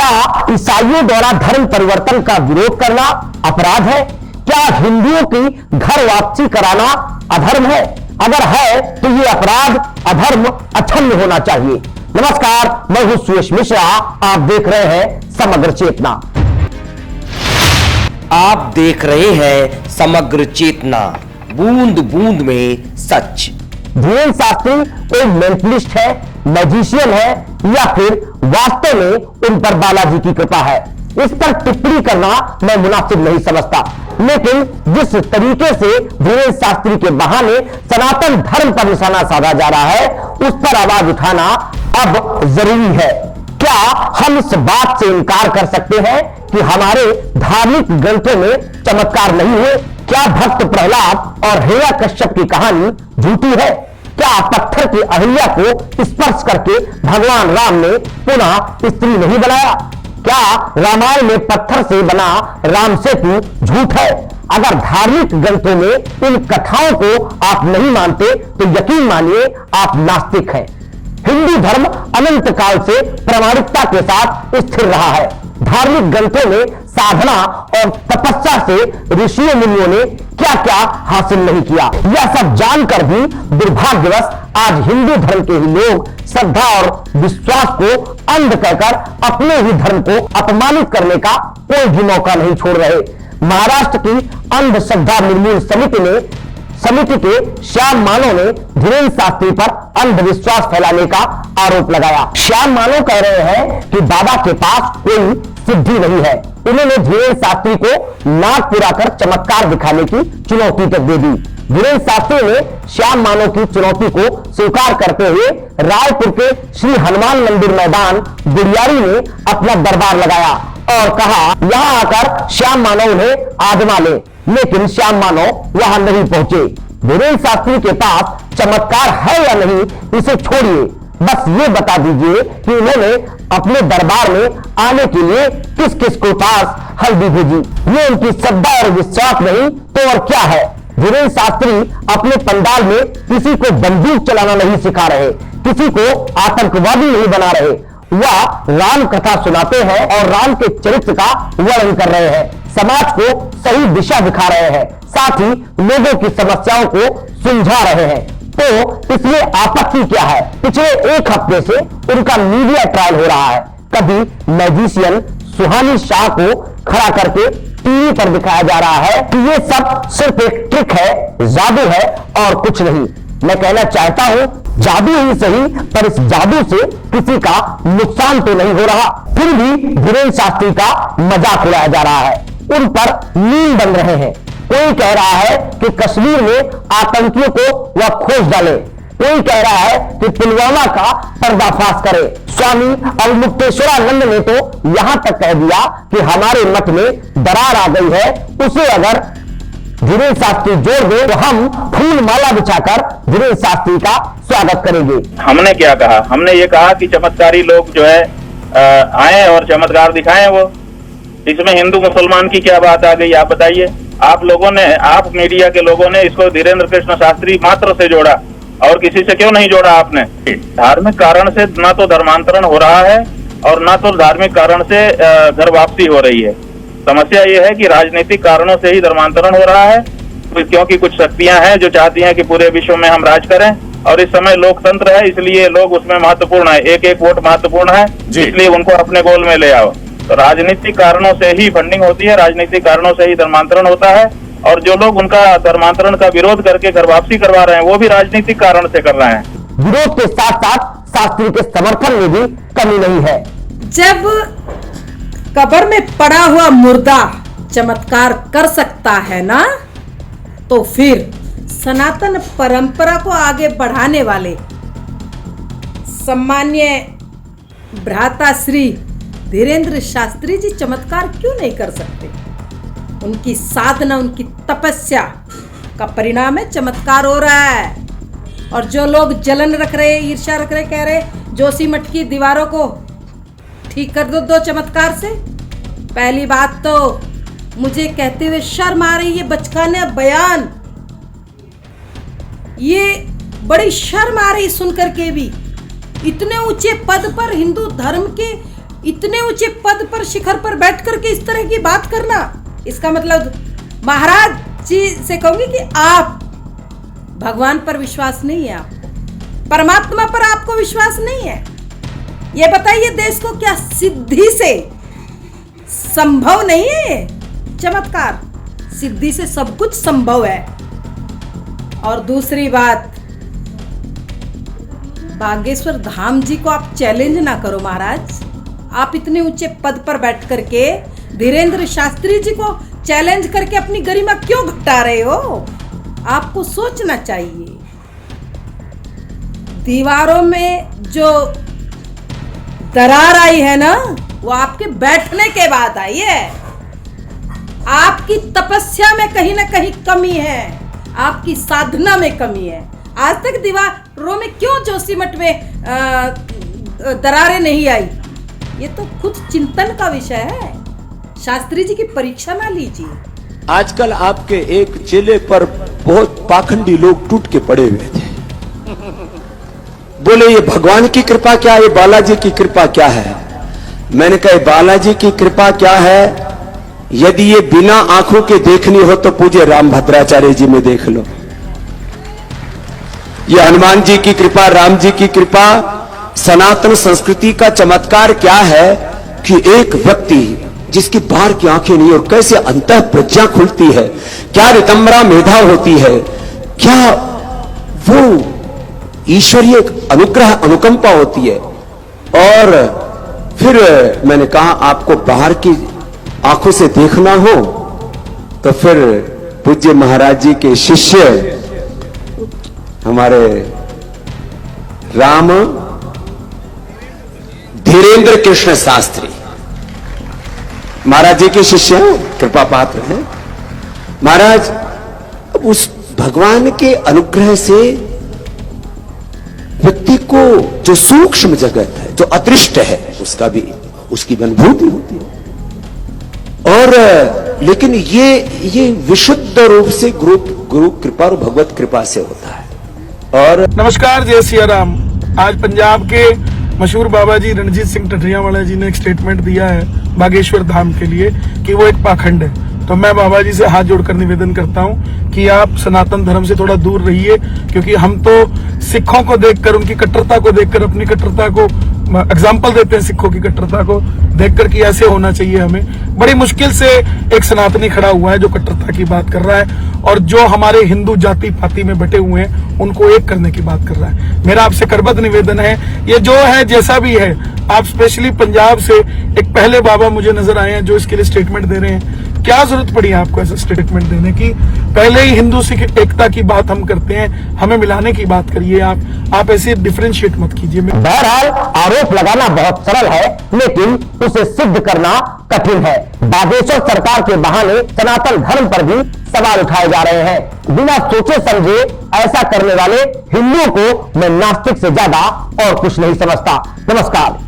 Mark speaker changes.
Speaker 1: क्या ईसाइयों द्वारा धर्म परिवर्तन का विरोध करना अपराध है? क्या हिंदुओं की घर वापसी कराना अधर्म है? अगर है तो ये अपराध अधर्म अक्षम्य होना चाहिए। नमस्कार, मैं हूं सुयश मिश्रा, आप देख रहे हैं समग्र चेतना।
Speaker 2: आप देख रहे हैं समग्र चेतना, बूंद बूंद में सच।
Speaker 1: धीरेन्द्र शास्त्री कोई मेंटलिस्ट है, मैजिशियन है, या फिर वास्तव में उन पर बालाजी की कृपा है, इस पर टिप्पणी करना मैं मुनासिब नहीं समझता। लेकिन जिस तरीके से धीरेन्द्र शास्त्री के बहाने सनातन धर्म पर निशाना साधा जा रहा है, उस पर आवाज उठाना अब जरूरी है। क्या हम इस बात से इनकार कर सकते हैं कि हमारे धार्मिक ग्रंथों में चमत्कार नहीं है? क्या भक्त प्रहलाद और हिरण्यकश्यप की कहानी झूठी है? क्या पत्थर की अहिल्या को स्पर्श करके भगवान राम ने पुनः स्त्री नहीं बनाया? क्या रामायण में पत्थर से बना राम सेतु झूठ है? अगर धार्मिक ग्रंथों में इन कथाओं को आप नहीं मानते तो यकीन मानिए आप नास्तिक हैं। हिंदू धर्म अनंत काल से प्रामाणिकता के साथ स्थिर रहा है। धार्मिक ग्रंथों में साधना और तपस्या से ऋषियों मुनियों ने क्या क्या हासिल नहीं किया, यह सब जानकर भी दुर्भाग्यवश आज हिंदू धर्म के ही लोग श्रद्धा और विश्वास को अंध कहकर अपने ही धर्म को अपमानित करने का कोई भी मौका नहीं छोड़ रहे। महाराष्ट्र की अंधश्रद्धा निर्मूल समिति के श्याम मानव ने धीरेन्द्र शास्त्री पर अंधविश्वास फैलाने का आरोप लगाया। श्याम मानव कह रहे हैं कि बाबा के पास कोई सिद्धि नहीं है। उन्होंने धीरेन्द्र शास्त्री को नाक पुराकर चमत्कार दिखाने की चुनौती तक दे दी। धीरेन्द्र शास्त्री ने श्याम मानव की चुनौती को स्वीकार करते हुए रायपुर के श्री हनुमान मंदिर मैदान गुड़ियारी में अपना दरबार लगाया और कहा यहां आकर श्याम मानव ने आजमा ले, लेकिन श्याम मानव वहां नहीं पहुंचे। धीरेन्द्र शास्त्री के पास चमत्कार है या नहीं इसे छोड़िए, बस ये बता दीजिए कि उन्होंने अपने दरबार में आने के लिए किस किस को पास हल्दी भेजी। ये उनकी श्रद्धा और विश्वास नहीं तो और क्या है। धीरेन्द्र शास्त्री अपने पंडाल में किसी को बंदूक चलाना नहीं सिखा रहे, किसी को आतंकवादी नहीं बना रहे। वह राम कथा सुनाते हैं और राम के चरित्र का वर्णन कर रहे हैं, समाज को सही दिशा दिखा रहे हैं, साथ ही लोगों की समस्याओं को सुलझा रहे हैं। तो इसमें आपत्ति क्या है? पिछले एक हफ्ते से उनका मीडिया ट्रायल हो रहा है। कभी मैजिशियन सुहानी शाह को खड़ा करके टीवी पर दिखाया जा रहा है कि ये सब सिर्फ एक ट्रिक है, जादू है और कुछ नहीं। मैं कहना चाहता हूं जादू ही सही, पर इस जादू से किसी का नुकसान तो नहीं हो रहा। फिर भी धीरेन्द्र शास्त्री का मजाक उड़ाया जा रहा है, उन पर मीम बन रहे हैं। कोई कह रहा है कि कश्मीर में आतंकियों को वह खोज डाले, कोई कह रहा है कि पुलवामा का पर्दाफाश करे। स्वामी अवमुक्तेश्वरानंद ने तो यहां तक कह दिया कि हमारे मठ में दरार आ गई है, उसे अगर धीरेन्द्र शास्त्री जोड़ दे तो हम फूल माला बिछाकर धीरेन्द्र शास्त्री का स्वागत करेंगे।
Speaker 3: हमने क्या कहा? हमने ये कहा कि चमत्कारी लोग जो है आए और चमत्कार दिखाएं। वो इसमें हिंदू मुसलमान की क्या बात आ गई, आप बताइए। आप लोगों ने, आप मीडिया के लोगों ने इसको धीरेन्द्र कृष्ण शास्त्री मात्र से जोड़ा और किसी से क्यों नहीं जोड़ा आपने? धार्मिक कारण से ना तो धर्मांतरण हो रहा है और ना तो धार्मिक कारण से घर वापसी हो रही है। समस्या ये है कि राजनीतिक कारणों से ही धर्मांतरण हो रहा है, क्योंकि कुछ शक्तियां हैं जो चाहती हैं कि पूरे विश्व में हम राज करें, और इस समय लोकतंत्र है इसलिए लोग उसमें महत्वपूर्ण है, एक एक वोट महत्वपूर्ण है, इसलिए उनको अपने गोल में ले आओ। तो राजनीतिक कारणों से ही फंडिंग होती है, राजनीतिक कारणों से ही धर्मांतरण होता है, और जो लोग उनका धर्मांतरण का विरोध करके घर वापसी करवा रहे हैं वो भी राजनीतिक कारण से कर रहे हैं।
Speaker 1: विरोध के साथ साथ शास्त्री के समर्थन में भी कमी नहीं है।
Speaker 4: जब कब्र में पड़ा हुआ मुर्दा चमत्कार कर सकता है ना, तो फिर सनातन परंपरा को आगे बढ़ाने वाले सम्मान्य भ्राता श्री धीरेन्द्र शास्त्री जी चमत्कार क्यों नहीं कर सकते? उनकी साधना, उनकी तपस्या का परिणाम है चमत्कार हो रहा है। और जो लोग जलन रख रहे, ईर्ष्या रख रहे, कह रहे जोशी मठ की दीवारों को ठीक कर दो चमत्कार से। पहली बात तो मुझे कहते हुए शर्म आ रही है, बचकाने बयान, ये बड़ी शर्म आ रही सुनकर के भी। इतने ऊंचे पद पर हिंदू धर्म के इतने ऊंचे पद पर, शिखर पर बैठ करके इस तरह की बात करना, इसका मतलब महाराज जी से कहूंगी कि आप भगवान पर विश्वास नहीं है, आपको परमात्मा पर आपको विश्वास नहीं है। ये बताइए देश को क्या सिद्धि से संभव नहीं है? चमत्कार, सिद्धि से सब कुछ संभव है। और दूसरी बात, बागेश्वर धाम जी को आप चैलेंज ना करो महाराज। आप इतने ऊंचे पद पर बैठ करके धीरेंद्र शास्त्री जी को चैलेंज करके अपनी गरिमा क्यों घटा रहे हो? आपको सोचना चाहिए। दीवारों में जो दरार आई है ना, वो आपके बैठने के बाद आई है। आपकी तपस्या में कहीं ना कहीं कमी है, आपकी साधना में कमी है। आज तक दीवारों में क्यों जोशीमठ में दरारें नहीं आई? ये तो खुद चिंतन का विषय है। शास्त्री जी की परीक्षा ना लीजिए।
Speaker 5: आजकल आपके एक चेले पर बहुत पाखंडी लोग टूट के पड़े हुए थे। बोले ये भगवान की कृपा क्या, ये बालाजी की कृपा क्या है? मैंने कहा बालाजी की कृपा क्या है, यदि ये बिना आंखों के देखनी हो तो पूज्य राम भद्राचार्य जी में देख लो। ये हनुमान जी की कृपा, राम जी की कृपा। सनातन संस्कृति का चमत्कार क्या है कि एक व्यक्ति जिसकी बाहर की आंखें नहीं और कैसे अंतः प्रज्ञा खुलती है, क्या रितंबरा मेधा होती है, क्या वो ईश्वरीय अनुग्रह अनुकंपा होती है। और फिर मैंने कहा आपको बाहर की आंखों से देखना हो तो फिर पूज्य महाराज जी के शिष्य हमारे राम धीरेंद्र कृष्ण शास्त्री महाराज जी के शिष्य हैं, कृपा पात्र हैं। महाराज उस भगवान के अनुग्रह से व्यक्ति को जो सूक्ष्म जगत है, जो अदृष्ट है, उसका भी उसकी अनुभूति होती है। और लेकिन ये विशुद्ध रूप से गुरु कृपा और भगवत कृपा से होता है। और
Speaker 6: नमस्कार, जय सिया राम। आज पंजाब के मशहूर बाबा जी रणजीत सिंह टठरियावाला जी ने एक स्टेटमेंट दिया है बागेश्वर धाम के लिए कि वो एक पाखंड है। तो मैं बाबा जी से हाथ जोड़कर निवेदन करता हूं कि आप सनातन धर्म से थोड़ा दूर रहिए, क्योंकि हम तो सिखों को देखकर, उनकी कट्टरता को देखकर अपनी कट्टरता को एग्जाम्पल देते हैं। सिखों की कट्टरता को देखकर कि ऐसे होना चाहिए हमें। बड़ी मुश्किल से एक सनातनी खड़ा हुआ है जो कट्टरता की बात कर रहा है और जो हमारे हिंदू जाति पाति में बटे हुए हैं उनको एक करने की बात कर रहा है। मेरा आपसे करबद्ध निवेदन है, ये जो है जैसा भी है, आप स्पेशली पंजाब से एक पहले बाबा मुझे नजर आए हैं जो इसके लिए स्टेटमेंट दे रहे हैं। क्या जरूरत पड़ी आपको ऐसा स्टेटमेंट देने की? पहले ही हिंदू सिख एकता की बात हम करते हैं, हमें मिलाने की बात करिए। आप ऐसे डिफरेंशिएट मत कीजिए।
Speaker 1: बहरहाल आरोप लगाना बहुत सरल है, लेकिन उसे सिद्ध करना कठिन है। बागेश्वर सरकार के बहाने सनातन धर्म पर भी सवाल उठाए जा रहे हैं। बिना सोचे समझे ऐसा करने वाले हिंदुओं को मैं नास्तिक से ज्यादा और कुछ नहीं समझता। नमस्कार।